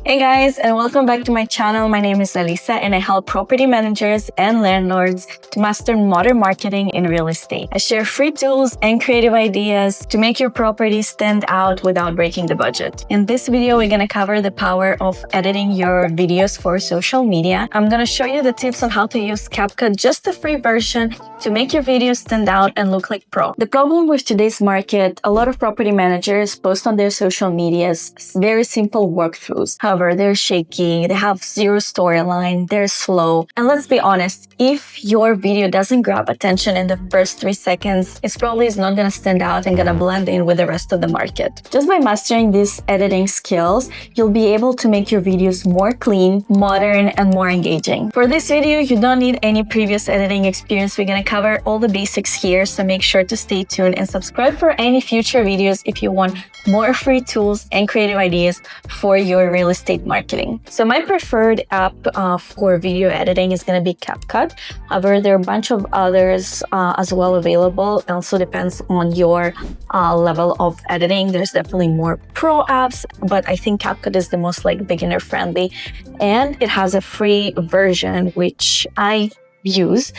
Hey guys, and welcome back to my channel. My name is Elisa and I help property managers and landlords to master modern marketing in real estate. I share free tools and creative ideas to make your property stand out without breaking the budget. In this video, we're going to cover the power of editing your videos for social media. I'm going to show you the tips on how to use CapCut, just the free version, to make your videos stand out and look like pro. The problem with today's market, a lot of property managers post on their social medias very simple walkthroughs. However, they're shaky, they have zero storyline, they're slow. And let's be honest, if your video doesn't grab attention in the first 3 seconds, it probably is not gonna stand out and gonna blend in with the rest of the market. Just by mastering these editing skills, you'll be able to make your videos more clean, modern, and more engaging. For this video, you don't need any previous editing experience. We're gonna cover all the basics here, so make sure to stay tuned and subscribe for any future videos if you want more free tools and creative ideas for your real estate marketing. So my preferred app for video editing is going to be CapCut. However, there are a bunch of others as well available. It also depends on your level of editing. There's definitely more pro apps, but I think CapCut is the most beginner friendly, and it has a free version which I use.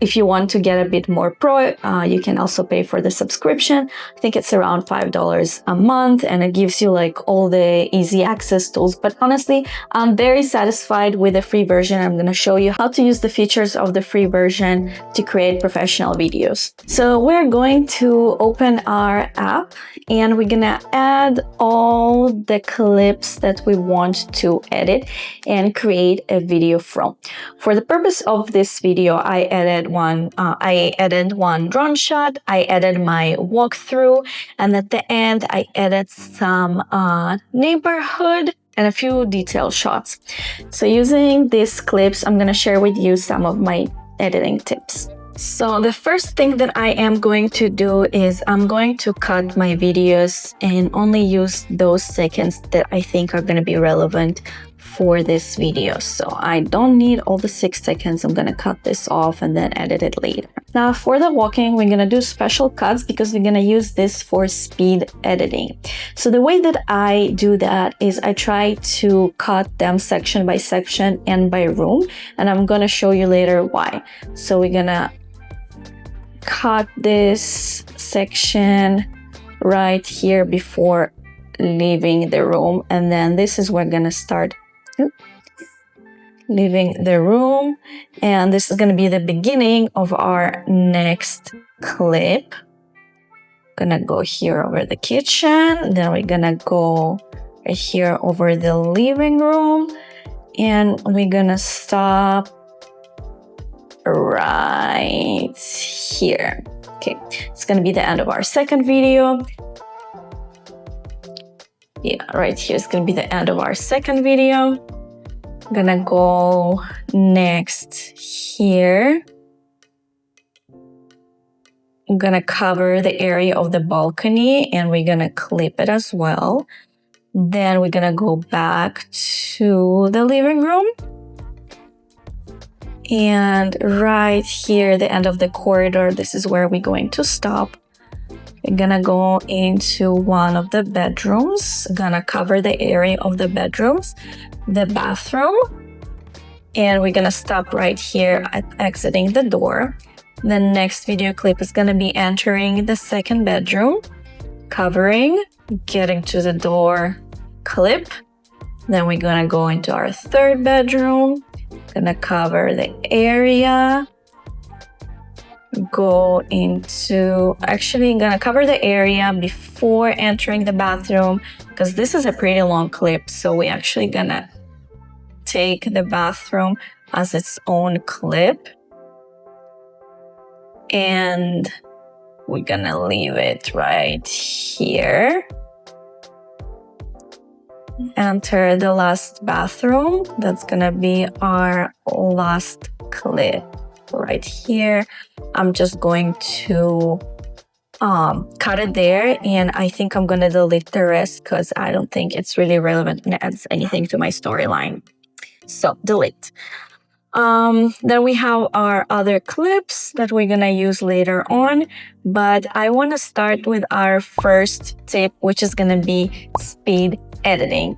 If you want to get a bit more pro, you can also pay for the subscription. I think it's around $5 a month, and it gives you all the easy access tools. But honestly, I'm very satisfied with the free version. I'm going to show you how to use the features of the free version to create professional videos. So we're going to open our app and we're going to add all the clips that we want to edit and create a video from. For the purpose of this video, I added one drone shot, I added my walkthrough, and at the end I added some neighborhood and a few detail shots. So using these clips, I'm going to share with you some of my editing tips. So the first thing that I am going to do is I'm going to cut my videos and only use those seconds that I think are going to be relevant for this video. So I don't need all the 6 seconds. I'm going to cut this off and then edit it later. Now for the walking, we're going to do special cuts because we're going to use this for speed editing. So the way that I do that is I try to cut them section by section and by room, and I'm going to show you later why. So we're going to cut this section right here before leaving the room, and then this is where we're going to start leaving the room, and this is going to be the beginning of our next clip. Gonna go here over the kitchen, then we're gonna go right here over the living room, and we're gonna stop right here. Okay, it's gonna be the end of our second video. Yeah, right here is gonna be the end of our second video. I'm gonna go next here. I'm gonna cover the area of the balcony and we're gonna clip it as well. Then we're gonna go back to the living room. And right here, the end of the corridor, this is where we're going to stop. We're gonna go into one of the bedrooms, gonna cover the area of the bedrooms, the bathroom, and we're gonna stop right here at exiting the door. The next video clip is gonna be entering the second bedroom, covering, getting to the door, clip. Then we're gonna go into our third bedroom, gonna cover the area, go into, actually I'm gonna cover the area before entering the bathroom because this is a pretty long clip, so we're actually gonna take the bathroom as its own clip and we're gonna leave it right here. Enter the last bathroom. That's gonna be our last clip right here. I'm just going to cut it there, and I think I'm gonna delete the rest because I don't think it's really relevant and adds anything to my storyline. So delete. Then we have our other clips that we're gonna use later on, but I want to start with our first tip, which is gonna be speed editing.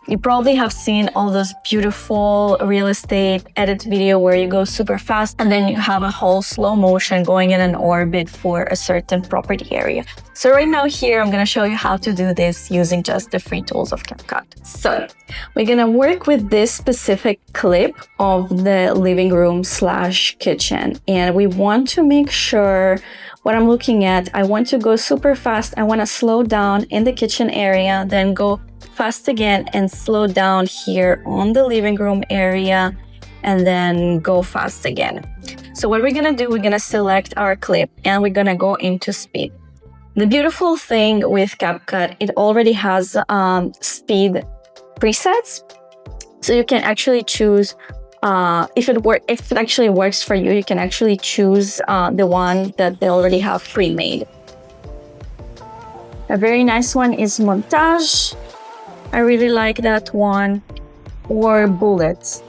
You probably have seen all those beautiful real estate edit video where you go super fast and then you have a whole slow motion going in an orbit for a certain property area. So right now here, I'm gonna show you how to do this using just the free tools of CapCut. So we're gonna work with this specific clip of the living room / kitchen. And we want to make sure what I'm looking at, I want to go super fast. I wanna slow down in the kitchen area, then go fast again and slow down here on the living room area and then go fast again. So what we're gonna do, we're gonna select our clip and we're gonna go into speed. The beautiful thing with CapCut, it already has speed presets. So you can actually choose, if it actually works for you, you can actually choose the one that they already have pre-made. A very nice one is Montage. I really like that one, or bullets.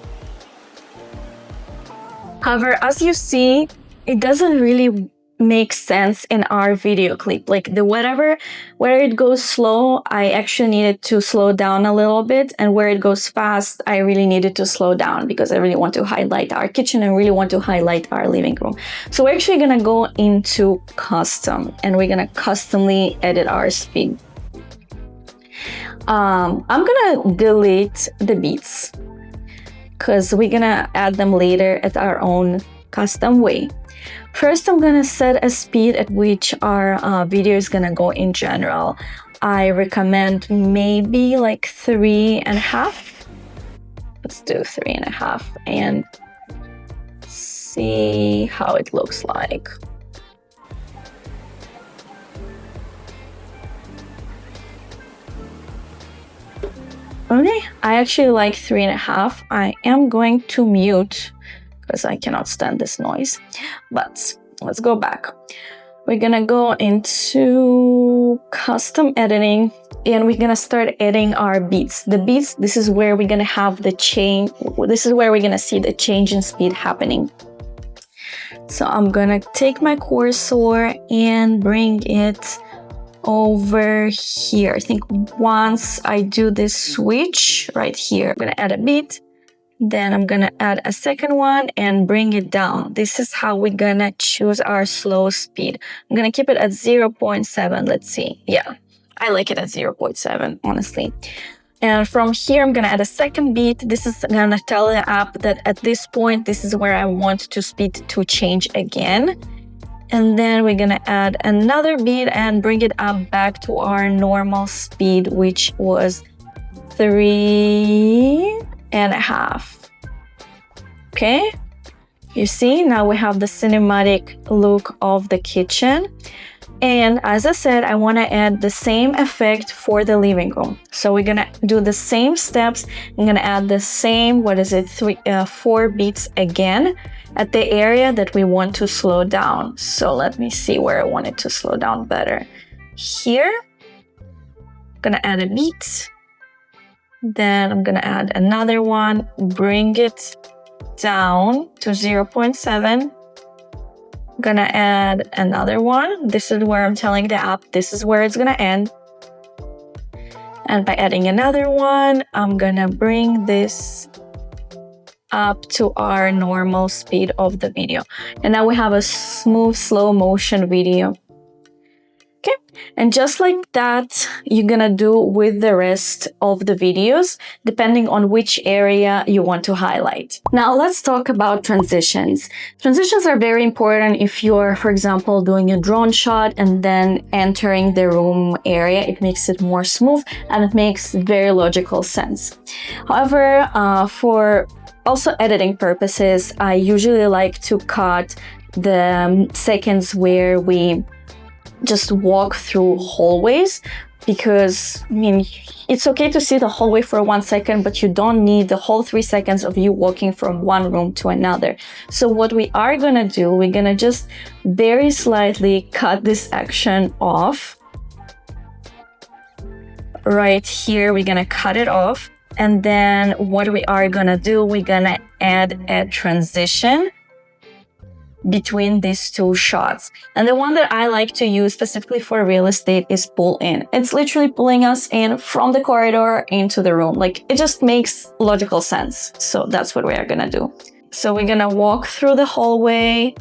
However, as you see, it doesn't really make sense in our video clip. Like where it goes slow, I actually needed to slow down a little bit, and where it goes fast, I really needed to slow down because I really want to highlight our kitchen and really want to highlight our living room. So we're actually gonna go into custom and we're gonna customly edit our speed. I'm gonna delete the beats because we're gonna add them later at our own custom way. First, I'm gonna set a speed at which our video is gonna go in general. I recommend maybe like 3.5. Let's do 3.5 and see how it looks like. Okay, I actually like 3.5. I am going to mute because I cannot stand this noise. But let's go back. We're gonna go into custom editing and we're gonna start adding our beats. The beats, this is where we're gonna have the change. This is where we're gonna see the change in speed happening. So I'm gonna take my cursor and bring it over here. I think once I do this switch right here, I'm gonna add a beat, then I'm gonna add a second one and bring it down. This is how we're gonna choose our slow speed. I'm gonna keep it at 0.7. Let's see. Yeah, I like it at 0.7, honestly. And from here, I'm gonna add a second beat. This is gonna tell the app that at this point, this is where I want to speed to change again. And then we're gonna add another beat and bring it up back to our normal speed, which was 3.5. Okay, you see, now we have the cinematic look of the kitchen. And as I said, I wanna add the same effect for the living room. So we're gonna do the same steps. I'm gonna add the same, 4 beats again at the area that we want to slow down. So let me see where I want it to slow down better. Here, I'm gonna add a beat. Then I'm gonna add another one, bring it down to 0.7. I'm gonna add another one. This is where I'm telling the app, this is where it's gonna end. And by adding another one, I'm gonna bring this up to our normal speed of the video. And now we have a smooth, slow motion video. Okay, and just like that, you're gonna do with the rest of the videos, depending on which area you want to highlight. Now let's talk about transitions. Transitions are very important if you're, for example, doing a drone shot and then entering the room area. It makes it more smooth and it makes very logical sense. However, for also editing purposes, I usually like to cut the seconds where we just walk through hallways, because I mean, it's okay to see the hallway for 1 second, but you don't need the whole 3 seconds of you walking from one room to another. So what we are gonna do, we're gonna just very slightly cut this action off. Right here, we're gonna cut it off. And then what we are gonna do, we're gonna add a transition between these two shots. And the one that I like to use specifically for real estate is pull in. It's literally pulling us in from the corridor into the room. Like, it just makes logical sense. So that's what we are gonna do. So we're gonna walk through the hallway,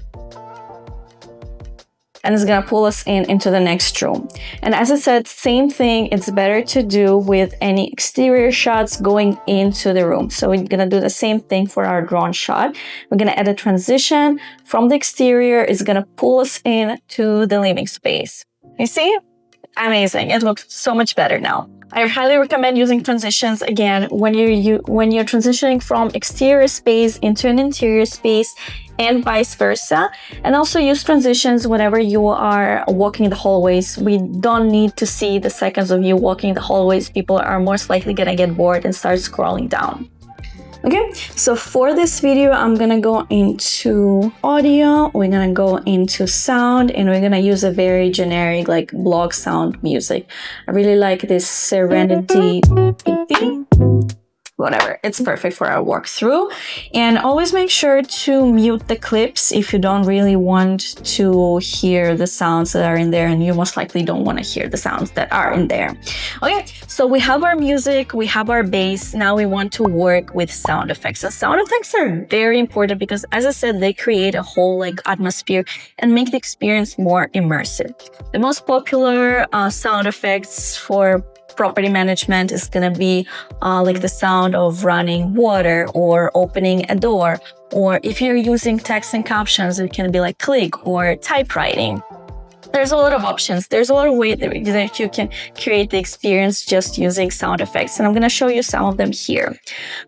and it's gonna pull us into the next room. And as I said, same thing, it's better to do with any exterior shots going into the room. So we're gonna do the same thing for our drone shot. We're gonna add a transition from the exterior. It's gonna pull us into the living space. You see? Amazing, it looks so much better now. I highly recommend using transitions again when you're transitioning from exterior space into an interior space and vice versa. And also use transitions whenever you are walking the hallways. We don't need to see the seconds of you walking the hallways. People are most likely gonna get bored and start scrolling down. Okay, so for this video, I'm gonna go into audio, we're gonna go into sound, and we're gonna use a very generic like blog sound music. I really like this Serenity, whatever, it's perfect for our walkthrough. And always make sure to mute the clips if you don't really want to hear the sounds that are in there, and you most likely don't want to hear the sounds that are in there. Okay, so we have our music, we have our bass. Now we want to work with sound effects. And sound effects are very important because, as I said, they create a whole like atmosphere and make the experience more immersive. The most popular sound effects for property management is gonna be like the sound of running water or opening a door, or if you're using text and captions, it can be like click or typewriting. There's a lot of options. There's a lot of ways that you can create the experience just using sound effects, and I'm gonna show you some of them here.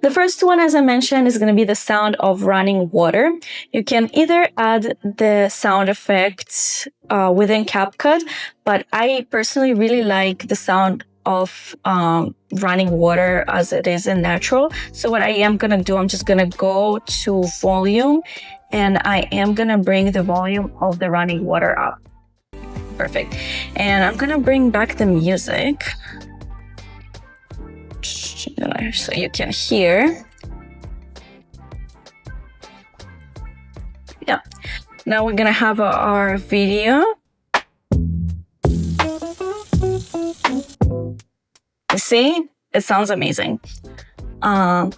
The first one, as I mentioned, is gonna be the sound of running water. You can either add the sound effects within CapCut, but I personally really like the sound of running water as it is in natural. So what I am gonna do, I'm just gonna go to volume, and I am gonna bring the volume of the running water up. Perfect. And I'm gonna bring back the music so you can hear. Yeah. Now we're gonna have our video. You see? It sounds amazing.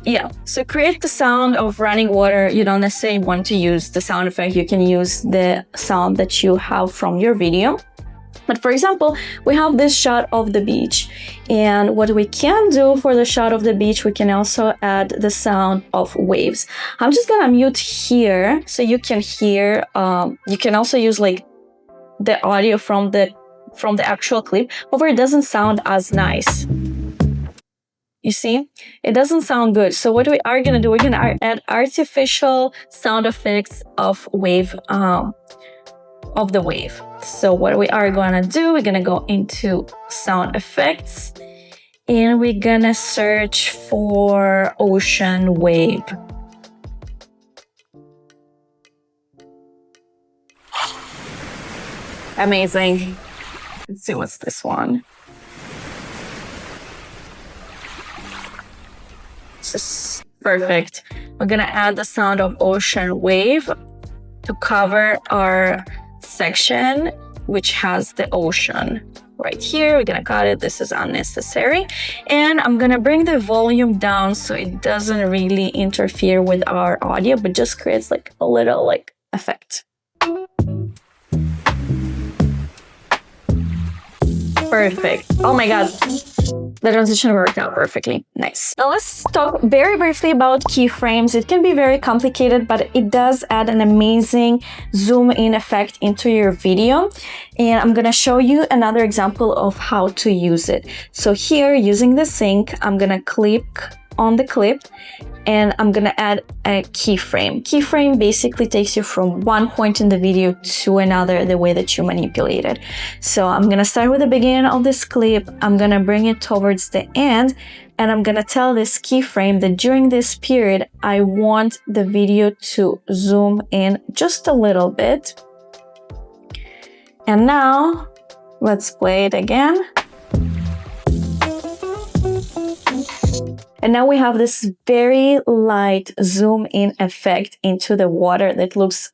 Yeah, so create the sound of running water. You don't necessarily want to use the sound effect. You can use the sound that you have from your video. But for example, we have this shot of the beach. And what we can do for the shot of the beach, we can also add the sound of waves. I'm just gonna mute here so you can hear. You can also use like the audio from the actual clip, however, it doesn't sound as nice. You see, it doesn't sound good. So what we are gonna do, we're gonna add artificial sound effects of wave, of the wave. So what we are gonna do, we're gonna go into sound effects, and we're gonna search for ocean wave. Amazing. Let's see, what's this one? This is perfect. We're gonna add the sound of ocean wave to cover our section, which has the ocean. Right here, we're gonna cut it. This is unnecessary. And I'm gonna bring the volume down so it doesn't really interfere with our audio, but just creates like a little like effect. Perfect. Oh my God. The transition worked out perfectly. Nice. Now let's talk very briefly about keyframes. It can be very complicated, but it does add an amazing zoom in effect into your video. And I'm gonna show you another example of how to use it. So here, using the sync, I'm gonna click on the clip, and I'm gonna add a keyframe. Keyframe basically takes you from one point in the video to another, the way that you manipulate it. So I'm gonna start with the beginning of this clip, I'm gonna bring it towards the end, and I'm gonna tell this keyframe that during this period, I want the video to zoom in just a little bit. And now, let's play it again. And now we have this very light zoom in effect into the water that looks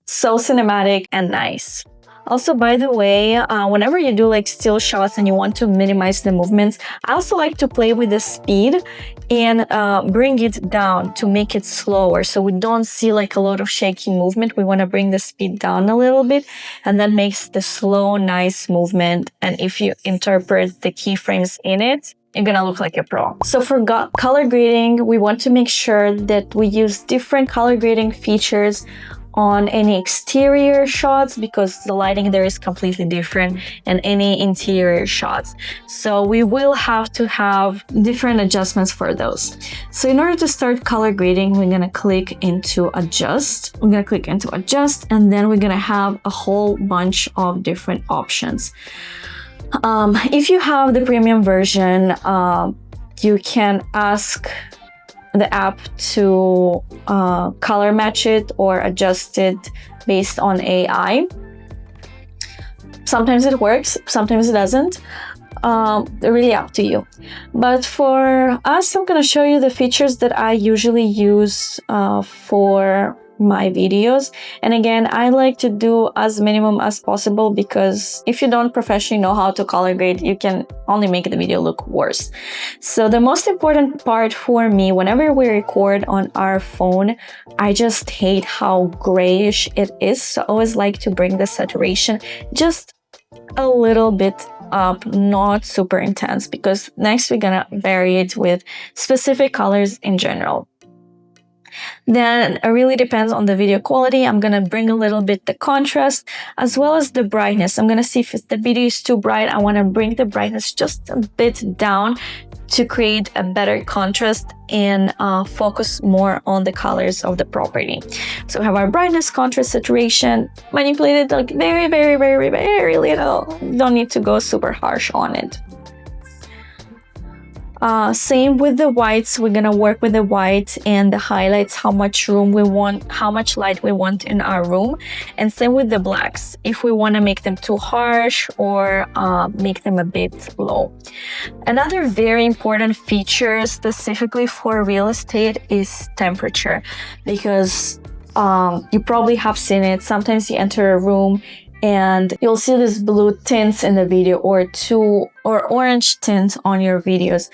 so cinematic and nice. Also, by the way, whenever you do like still shots and you want to minimize the movements, I also like to play with the speed and bring it down to make it slower. So we don't see like a lot of shaky movement. We want to bring the speed down a little bit, and that makes the slow, nice movement. And if you interpret the keyframes in it, you're gonna look like a pro. So for color grading, we want to make sure that we use different color grading features on any exterior shots because the lighting there is completely different and any interior shots. So we will have to have different adjustments for those. So in order to start color grading, we're gonna click into adjust. We're gonna click into adjust, and then we're gonna have a whole bunch of different options. If you have the premium version, you can ask the app to color match it or adjust it based on AI. Sometimes it works, sometimes it doesn't. Really up to you. But for us, I'm gonna show you the features that I usually use for my videos. And again, I like to do as minimum as possible because if you don't professionally know how to color grade, you can only make the video look worse. So the most important part for me, whenever we record on our phone, I just hate how grayish it is. So I always like to bring the saturation just a little bit up, not super intense, because next we're gonna vary it with specific colors in general. Then it really depends on the video quality. I'm gonna bring a little bit the contrast as well as the brightness. I'm gonna see if the video is too bright. I wanna bring the brightness just a bit down to create a better contrast and focus more on the colors of the property. So we have our brightness, contrast, saturation, manipulated like very, very, very, very little. You don't need to go super harsh on it. Same with the whites. We're gonna work with the white and the highlights, how much room we want, how much light we want in our room. And same with the blacks, if we wanna make them too harsh or make them a bit low. Another very important feature specifically for real estate is temperature, because you probably have seen it. Sometimes you enter a room and you'll see these blue tints in the video or orange tints on your videos.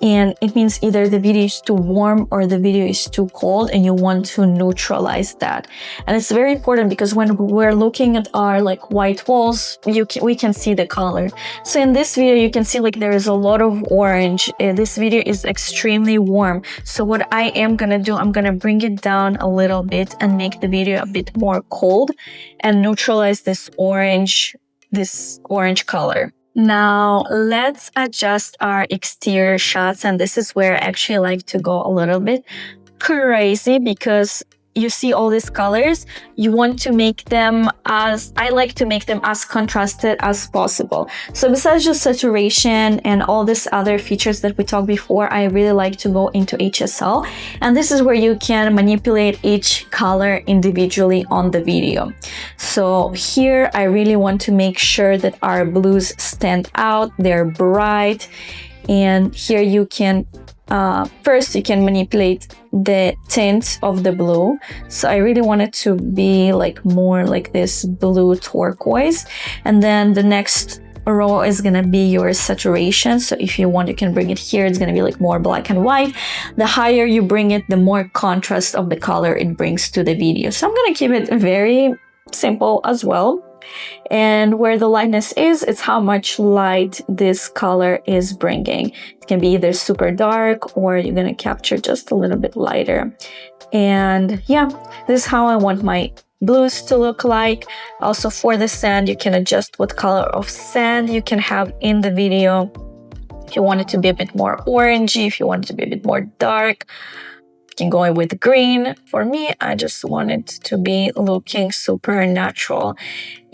And it means either the video is too warm or the video is too cold and you want to neutralize that. And it's very important because when we're looking at our like white walls, we can see the color. So in this video, you can see like there is a lot of orange. This video is extremely warm. So what I am gonna do, I'm gonna bring it down a little bit and make the video a bit more cold and neutralize this orange color. Now let's adjust our exterior shots, and this is where I actually like to go a little bit crazy because you see all these colors. You want to make them I like to make them as contrasted as possible. So besides just saturation and all these other features that we talked before, I really like to go into HSL. And this is where you can manipulate each color individually on the video. So here I really want to make sure that our blues stand out, they're bright. And here you can first you can manipulate the tint of the blue. So I really want it to be like more like this blue turquoise. And then the next row is gonna be your saturation. So if you want, you can bring it here. It's gonna be like more black and white. The higher you bring it, the more contrast of the color it brings to the video. So I'm gonna keep it very simple as well. And where the lightness is, it's how much light this color is bringing. It can be either super dark or you're gonna capture just a little bit lighter. And yeah, this is how I want my blues to look like. Also for the sand, you can adjust what color of sand you can have in the video. If you want it to be a bit more orangey, if you want it to be a bit more dark, you can go in with green. For me, I just want it to be looking super natural.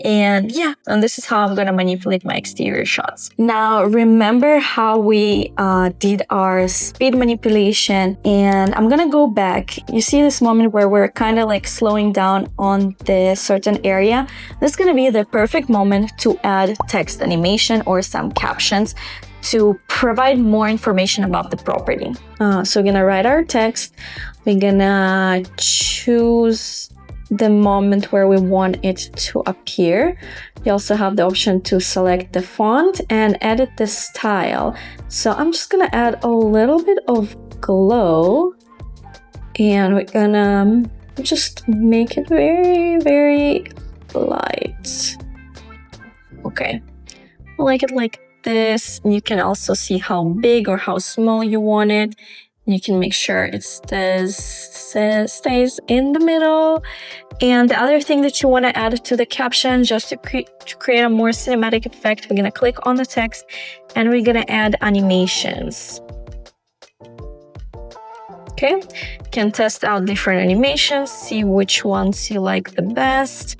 And yeah, and this is how I'm gonna manipulate my exterior shots. Now, remember how we did our speed manipulation, and I'm gonna go back. You see this moment where we're kind of like slowing down on the certain area. This is gonna be the perfect moment to add text animation or some captions to provide more information about the property. So we're gonna write our text. We're gonna choose the moment where we want it to appear. You also have the option to select the font and edit the style. So I'm just gonna add a little bit of glow, and we're gonna just make it very, very light. Okay, I like it like this. You can also see how big or how small you want it. You can make sure it stays in the middle. And the other thing that you want to add to the caption, just to create a more cinematic effect, we're going to click on the text and we're going to add animations. Okay, you can test out different animations, see which ones you like the best.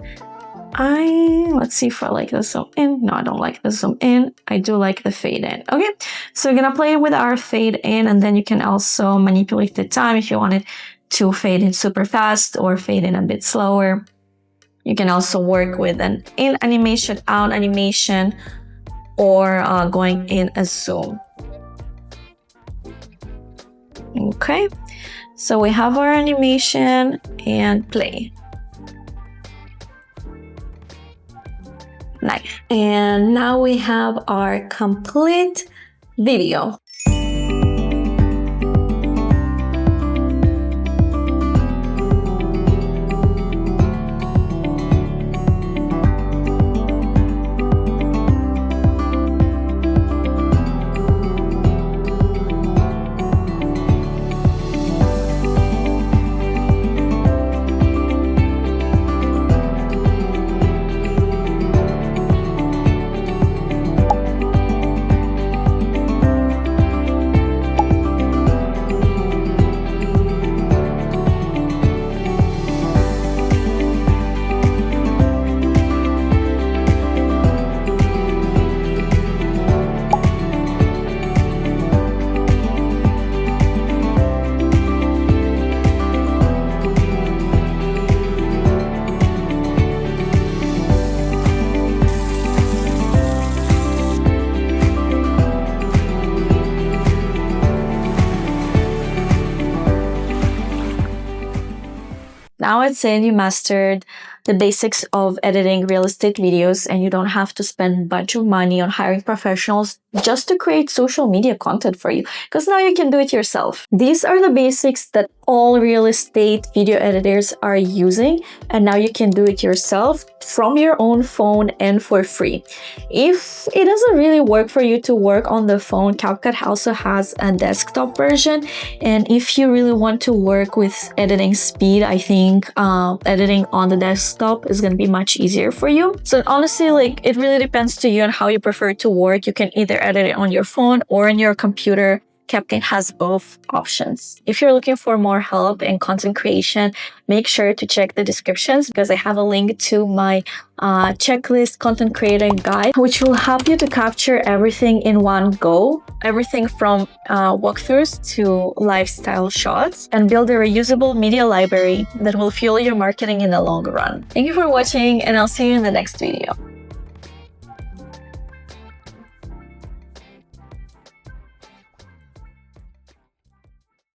Let's see if I like the zoom in. No, I don't like the zoom in. I do like the fade in. Okay, so we're gonna play with our fade in, and then you can also manipulate the time if you wanted to fade in super fast or fade in a bit slower. You can also work with an in animation, out animation, or going in a zoom. Okay, so we have our animation and play. Nice. And now we have our complete video. Now I'd say you mastered the basics of editing real estate videos and you don't have to spend a bunch of money on hiring professionals just to create social media content for you, because now you can do it yourself. These are the basics that all real estate video editors are using, and now you can do it yourself from your own phone and for free. If it doesn't really work for you to work on the phone, CapCut also has a desktop version, and if you really want to work with editing speed, I think editing on the desktop is going to be much easier for you. So honestly, it really depends to you on how you prefer to work. You can either edit it on your phone or on your computer. CapCut has both options. If you're looking for more help in content creation, make sure to check the descriptions, because I have a link to my checklist content creator guide, which will help you to capture everything in one go. Everything from walkthroughs to lifestyle shots, and build a reusable media library that will fuel your marketing in the long run. Thank you for watching, and I'll see you in the next video.